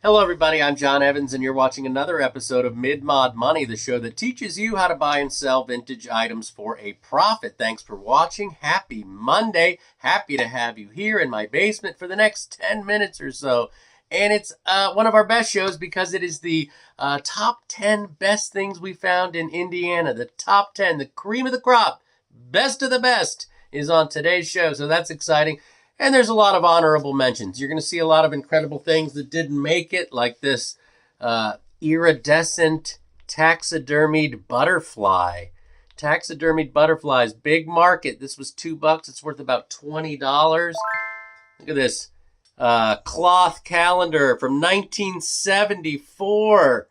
Hello everybody, I'm John Evans and you're watching another episode of Mid-Mod Money, the show that teaches you how to buy and sell vintage items for a profit. Thanks for watching. Happy Monday. Happy to have you here in my basement for the next 10 minutes or so. And it's one of our best shows because it is the top 10 best things we found in Indiana. The top 10, the cream of the crop, best of the best is on today's show, so that's exciting. And there's a lot of honorable mentions. You're going to see a lot of incredible things that didn't make it, like this iridescent taxidermied butterfly. Taxidermied butterflies, big market. This was $2. It's worth about $20. Look at this cloth calendar from 1974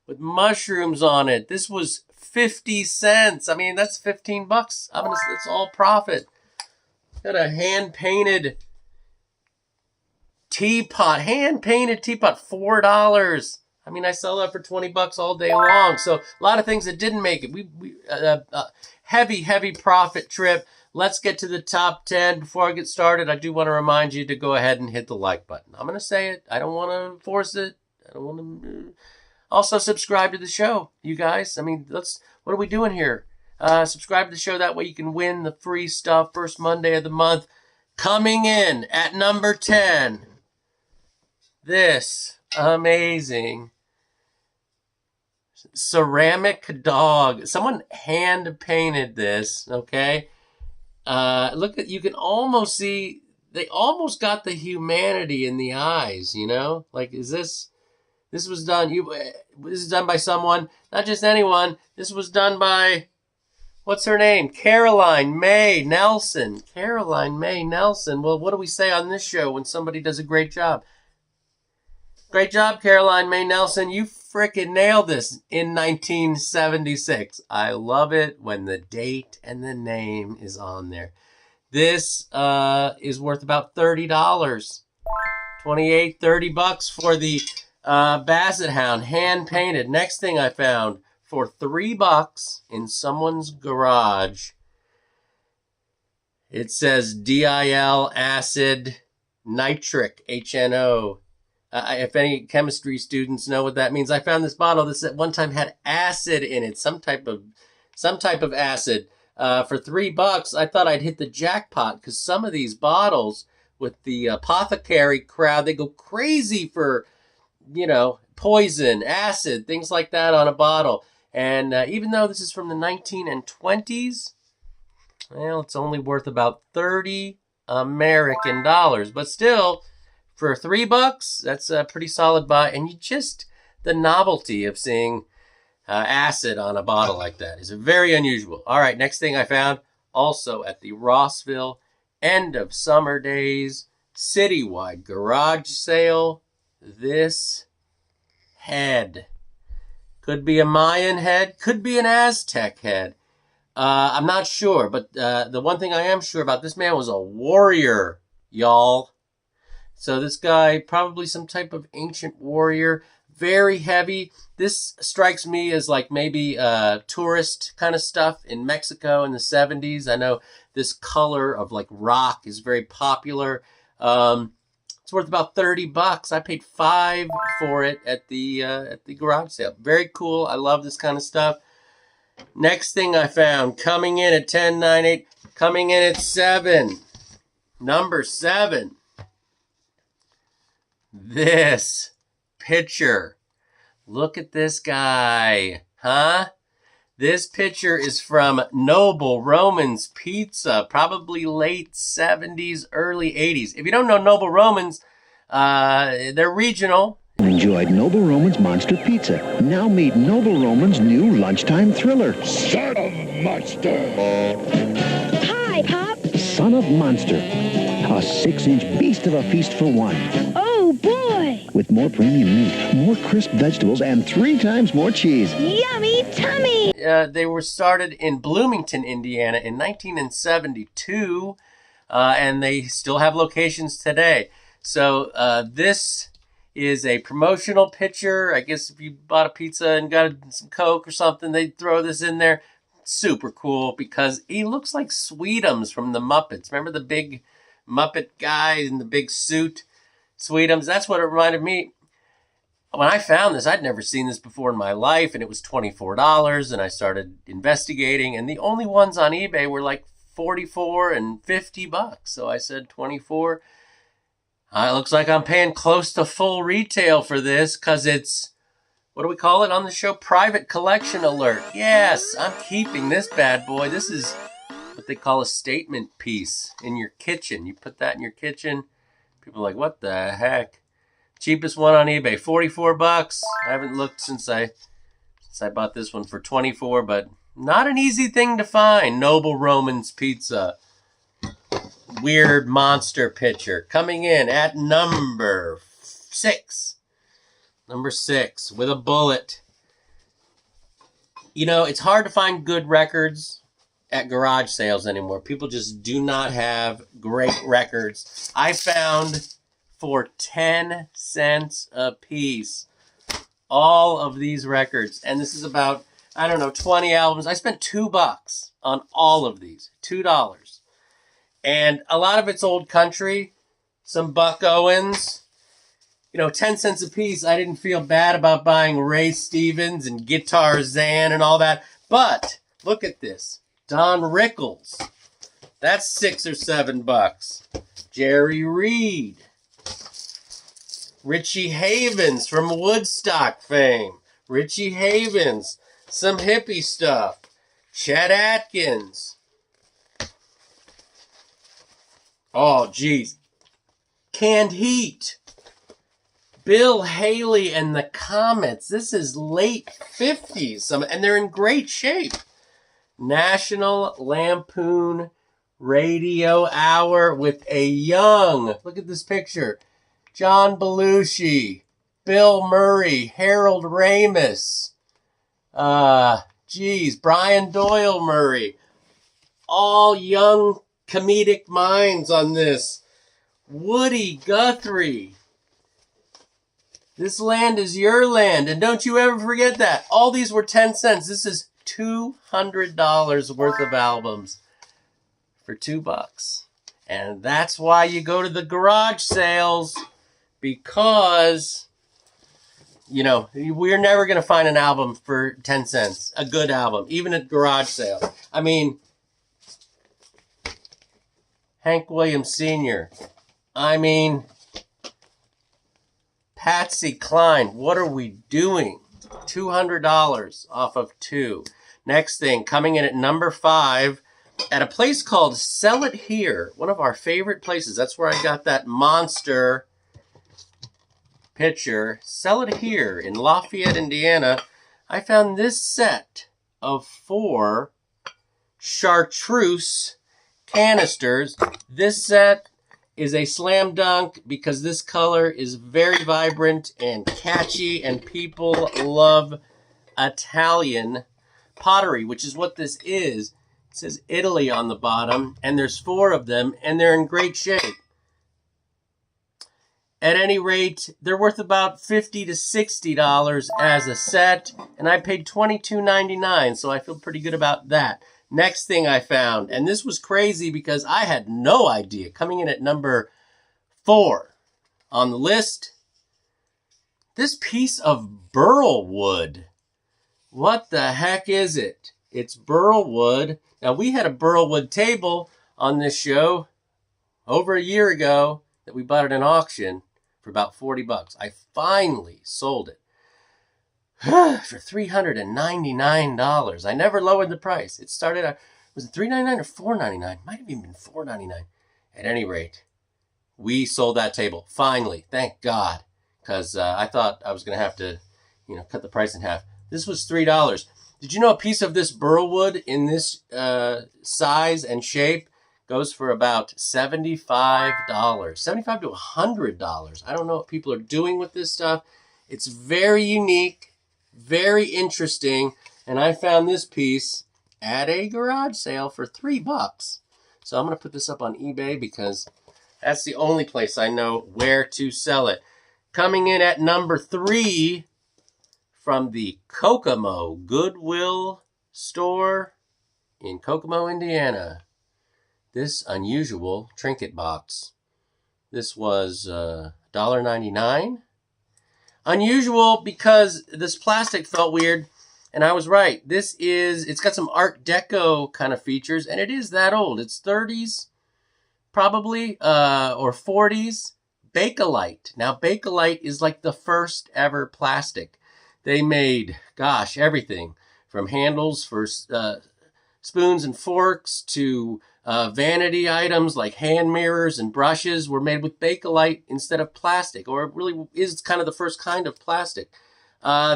with mushrooms on it. This was 50 cents. I mean, that's $15. That's all profit. Got a hand-painted teapot. Hand-painted teapot, $4. I mean, I sell that for $20 all day long. So a lot of things that didn't make it. Heavy profit trip. Let's get to the top 10. Before I get started, I do want to remind you to go ahead and hit the like button. I'm going to say it. I don't want to force it. I don't want to. Also, subscribe to the show, you guys. I mean, what are we doing here? Subscribe to the show. That way you can win the free stuff first Monday of the month. Coming in at number 10. This amazing ceramic dog. Someone hand painted this, okay? Look at, you can almost see, they almost got the humanity in the eyes, you know? Like, this was done, this is done by someone, not just anyone. This was done by, what's her name? Caroline May Nelson. Caroline May Nelson. Well, what do we say on this show when somebody does a great job? Great job, Caroline May Nelson. You frickin' nailed this in 1976. I love it when the date and the name is on there. This is worth about $30. 28, $30 for the Basset Hound, hand painted. Next thing I found, for $3 in someone's garage, it says DIL acid nitric, HNO. If any chemistry students know what that means, I found this bottle. This at one time had acid in it, some type of acid. For $3, I thought I'd hit the jackpot because some of these bottles with the Apothecary crowd, they go crazy for, poison, acid, things like that on a bottle. And even though this is from the 1920s, well, it's only worth about 30 American dollars. But still, for $3, that's a pretty solid buy. And the novelty of seeing acid on a bottle like that is very unusual. All right, next thing I found, also at the Rossville end of summer days citywide garage sale, this head. Could be a Mayan head, could be an Aztec head. I'm not sure, but the one thing I am sure about, this man was a warrior, y'all. So this guy, probably some type of ancient warrior, very heavy. This strikes me as like maybe tourist kind of stuff in Mexico in the 70s. I know this color of like rock is very popular. It's worth about $30. I paid $5 for it at the garage sale. Very cool. I love this kind of stuff. Next thing I found, coming in at 10.98, coming in at 7. Number 7. This picture. Look at this guy, huh? This picture is from Noble Roman's Pizza, probably late 70s, early 80s. If you don't know Noble Roman's, they're regional. Enjoyed Noble Roman's Monster Pizza. Now meet Noble Roman's new lunchtime thriller. Son of Monster! Hi, Pop! Son of Monster. A 6-inch beast of a feast for one. Oh, boy! With more premium meat, more crisp vegetables, and 3 times more cheese. Yummy tummy! They were started in Bloomington, Indiana in 1972, and they still have locations today. So this is a promotional picture. I guess if you bought a pizza and got some Coke or something, they'd throw this in there. Super cool because he looks like Sweetums from the Muppets. Remember the big Muppet guy in the big suit? Sweetums, that's what it reminded me. when I found this, I'd never seen this before in my life, and it was $24, and I started investigating, and the only ones on eBay were like 44 and $50. So I said 24. It looks like I'm paying close to full retail for this because it's, what do we call it on the show? Private collection alert. Yes, I'm keeping this bad boy. This is what they call a statement piece in your kitchen. You put that in your kitchen. People are like, what the heck? Cheapest one on eBay, $44. I haven't looked since I bought this one for 24, but not an easy thing to find. Noble Roman's Pizza. Weird monster pitcher. Coming in at number 6. Number 6 with a bullet. You know, it's hard to find good records at garage sales anymore. People just do not have great records. I found for 10 cents a piece all of these records. And this is about, I don't know, 20 albums. I spent $2 on all of these. $2. And a lot of it's old country, some Buck Owens. You know, 10 cents a piece. I didn't feel bad about buying Ray Stevens and Guitar Zan and all that. But look at this. Don Rickles. That's $6 or $7. Jerry Reed. Richie Havens from Woodstock fame. Richie Havens. Some hippie stuff. Chet Atkins. Oh, geez. Canned Heat. Bill Haley and the Comets. This is late 50s. And they're in great shape. National Lampoon Radio Hour with a young, look at this picture, John Belushi, Bill Murray, Harold Ramis, Brian Doyle Murray. All young comedic minds on this. Woody Guthrie. This land is your land, and don't you ever forget that. All these were 10 cents. This is $200 worth of albums for $2. And that's why you go to the garage sales, because, you know, we're never going to find an album for 10 cents, a good album, even at garage sale. I mean, Hank Williams Sr., I mean, Patsy Cline, what are we doing? $200 off of 2. Next thing, coming in at number 5, at a place called Sell It Here, one of our favorite places. That's where I got that monster picture. Sell It Here in Lafayette, Indiana. I found this set of 4 Chartreuse canisters. This set is a slam dunk because this color is very vibrant and catchy, and people love Italian pottery, which is what this is. It says Italy on the bottom, and there's 4 of them, and they're in great shape. At any rate, they're worth about $50 to $60 as a set, and I paid $22.99, so I feel pretty good about that. Next thing I found, and this was crazy because I had no idea, coming in at number 4 on the list, this piece of Burl wood. What the heck is it? It's Burl wood. Now, we had a Burl wood table on this show over a year ago that we bought at an auction for about $40. I finally sold it for $399. I never lowered the price. It started out, was it $399 or $499? Might have even been $499. At any rate, we sold that table. Finally, thank God, because I thought I was going to have to, cut the price in half. This was $3. Did you know a piece of this burl wood in this size and shape goes for about $75? $75 to $100. I don't know what people are doing with this stuff. It's very unique, very interesting, and I found this piece at a garage sale for $3. So I'm going to put this up on eBay because that's the only place I know where to sell it. Coming in at number 3 from the Kokomo Goodwill store in Kokomo, Indiana. This unusual trinket box. This was $1.99. Unusual because this plastic felt weird, and I was right. It's got some Art Deco kind of features, and it is that old. It's 30s, probably, or 40s. Bakelite. Now, Bakelite is like the first ever plastic. They made, gosh, everything from handles for spoons and forks to vanity items like hand mirrors and brushes were made with Bakelite instead of plastic, or it really is kind of the first kind of plastic.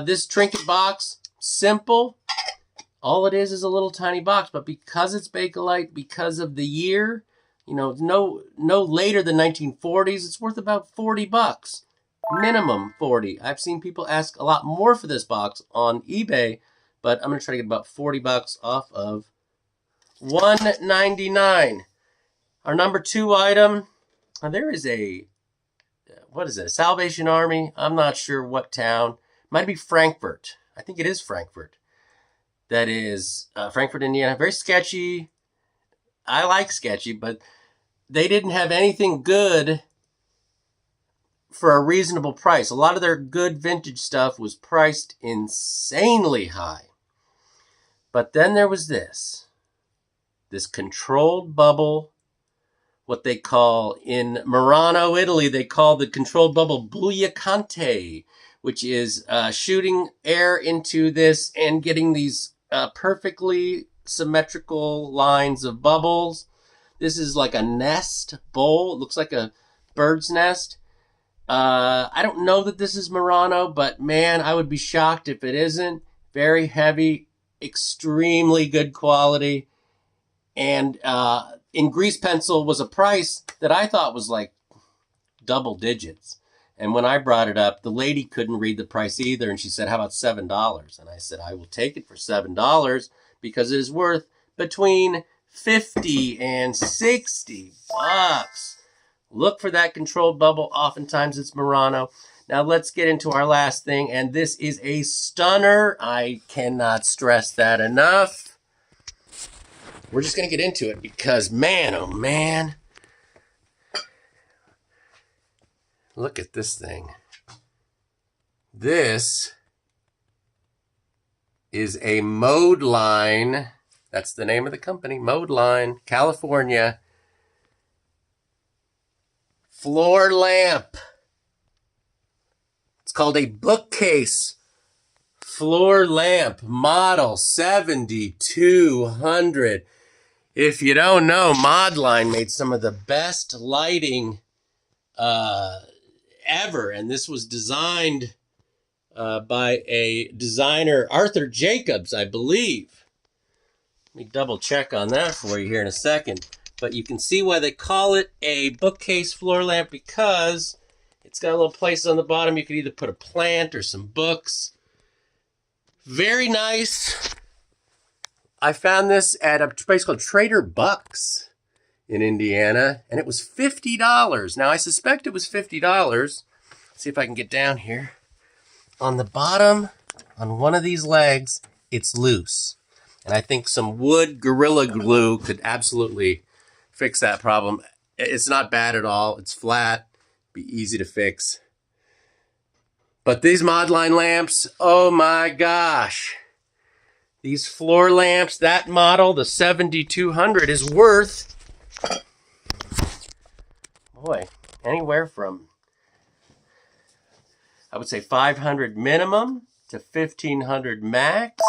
This trinket box, simple. All it is a little tiny box, but because it's Bakelite, because of the year, you know, no later than 1940s, it's worth about $40. Minimum 40. I've seen people ask a lot more for this box on eBay, but I'm going to try to get about $40 off of $1.99. Our number 2 item, there is a, what is it, a Salvation Army? I'm not sure what town. Might be Frankfurt. I think it is Frankfurt. That is Frankfurt, Indiana. Very sketchy. I like sketchy, but they didn't have anything good for a reasonable price. A lot of their good vintage stuff was priced insanely high. But then there was this controlled bubble, what they call in Murano, Italy, they call the controlled bubble bouillacante, which is shooting air into this and getting these perfectly symmetrical lines of bubbles. This is like a nest bowl. It looks like a bird's nest. I don't know that this is Murano, but man, I would be shocked if it isn't. Very heavy, extremely good quality. And in grease pencil was a price that I thought was like double digits. And when I brought it up, the lady couldn't read the price either. And she said, how about $7? And I said, I will take it for $7 because it is worth between $50 and $60. Look for that controlled bubble. Oftentimes it's Murano. Now let's get into our last thing. And this is a stunner. I cannot stress that enough. We're just going to get into it because, man, oh man. Look at this thing. This is a Modeline. That's the name of the company. Modeline, California. Floor lamp. It's called a Bookcase floor lamp, model 7200. If you don't know, Modeline made some of the best lighting ever, and this was designed by a designer, Arthur Jacobs, I believe. Let me double check on that for you here in a second. But you can see why they call it a bookcase floor lamp, because it's got a little place on the bottom. You could either put a plant or some books. Very nice. I found this at a place called Trader Bucks in Indiana, and it was $50. Now, I suspect it was $50. Let's see if I can get down here. On the bottom, on one of these legs, it's loose. And I think some wood Gorilla Glue could absolutely fix that problem. It's not bad at all. It's flat, be easy to fix. But these Modeline lamps, oh my gosh. These floor lamps, that model, the 7200, is worth, boy, anywhere from, I would say $500 minimum to $1,500 max.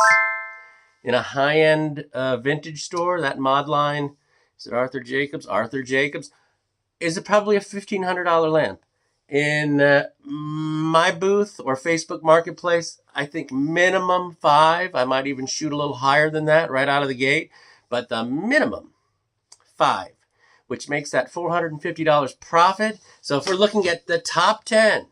In a high-end vintage store, that Modeline, is it Arthur Jacobs? Arthur Jacobs. Is it probably a $1,500 lamp? In my booth or Facebook Marketplace, I think minimum $5. I might even shoot a little higher than that right out of the gate. But the minimum, $5, which makes that $450 profit. So if we're looking at the top 10,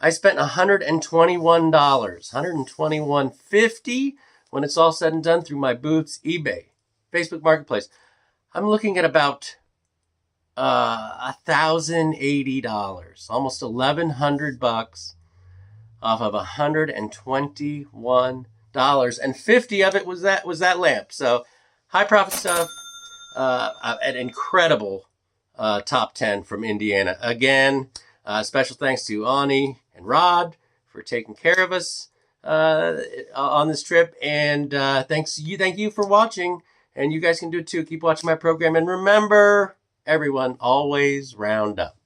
I spent $121, $121.50 when it's all said and done through my booths, eBay, Facebook Marketplace. I'm looking at about $1,080, almost $1,100 off of $121, and 50 of it was that lamp. So high profit stuff, an incredible top 10 from Indiana. Again, special thanks to Ani and Rod for taking care of us on this trip. And thank you for watching. And you guys can do it too. Keep watching my program. And remember, everyone, always round up.